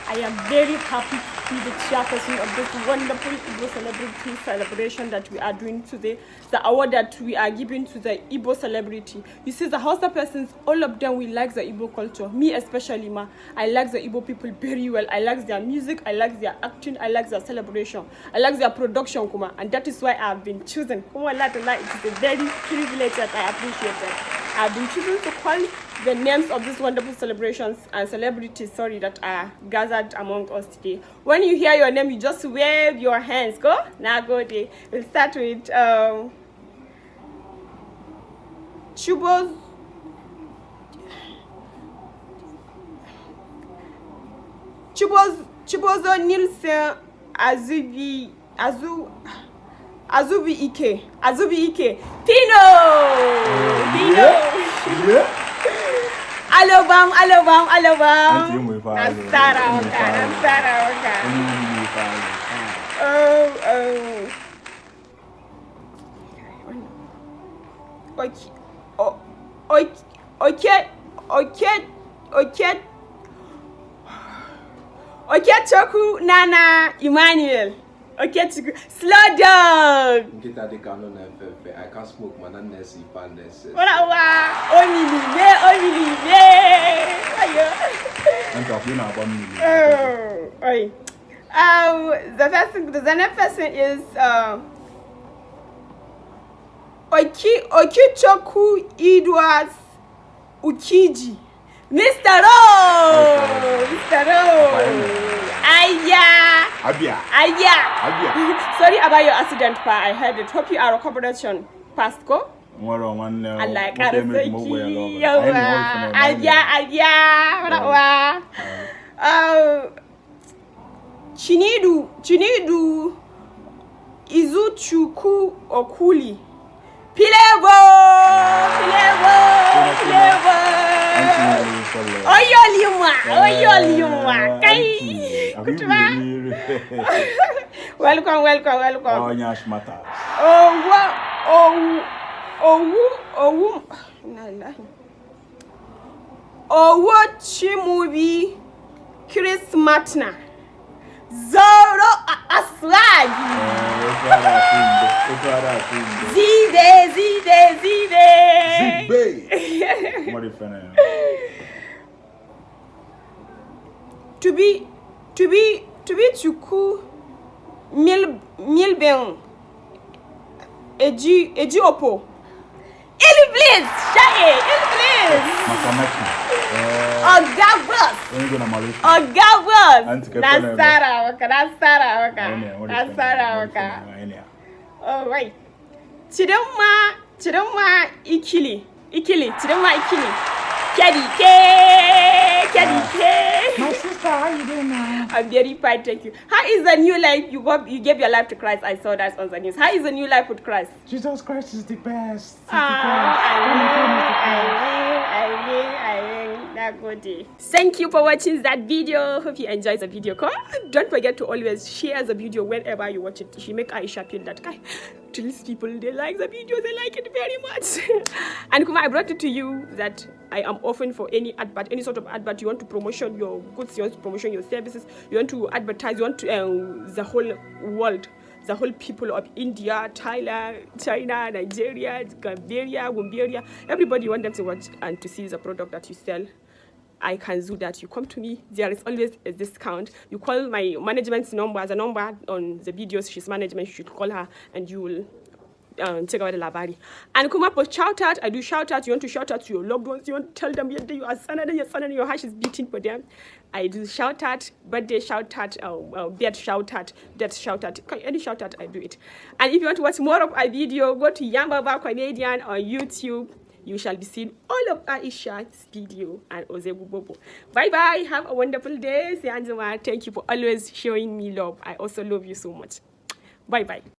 I am very happy to be the chairperson of this wonderful Igbo celebrity celebration that we are doing today. The award that we are giving to the Igbo celebrity. You see, the Hausa persons, all of them, we like the Igbo culture. Me especially, I like the Igbo people very well. I like their music, I like their acting, I like their celebration, I like their production, and that is why I have been chosen. It is a very privilege that I appreciate it. I've been chosen to call the names of these wonderful celebrations and celebrities, that are gathered among us today. When you hear your name, you just wave your hands. Go? Now go there. We'll start with Chibozo Nielsen Azubi Ike. Tino! Yeah. Alobam. Nasara. Okay, Choku Nana Emmanuel. Okay, slow down. I can't smoke, man. Unnecessary. The next person is Okichoku Edwards Ukiji. Mr. Ro! Aya! Sorry about your accident, Pa. I heard it. Hope you are recuperating fast, go? I like Arazuki. Aya! Chinidu Izuchuku Okuli. Pilevo! Oyoliuma. Kai! Welcome. Chimubi Chris Matna. Zoro Aslagi. Zide. What if To be Chuku Milben Ejiopo. Please. Nasara. All right. Chidoma Ikili. Kedi. My sister, how you doing now? I'm very fine, thank you. How is the new life? You gave your life to Christ. I saw that on the news. How is the new life with Christ? Jesus Christ is the best. Thank you for watching that video. Hope you enjoyed the video. Don't forget to always share the video whenever you watch it. She make Aisha feel that guy. These people, they like the video, they like it very much. And Kuma, I brought it to you that I am open for any advert, any sort of advert. You want to promotion your goods, you want to promotion your services, you want to advertise, you want to the whole world, the whole people of India, Thailand, China, Nigeria, Gambia, everybody want them to watch and to see the product that you sell. I can do that. You come to me, there is always a discount. You call my management's number, the number on the videos, she's management, you should call her and you will check out the labari. And come up with shout out. I do shout out. You want to shout out to your loved ones, you want to tell them you are son and your heart is beating for them. I do shout out, birthday shout out, bed shout out, death shout out, any shout out, I do it. And if you want to watch more of our video, go to Yambaba Comedian on YouTube. You shall be seeing all of Aisha's video and Ozebu Bobo. Bye. Have a wonderful day. Thank you for always showing me love. I also love you so much. Bye.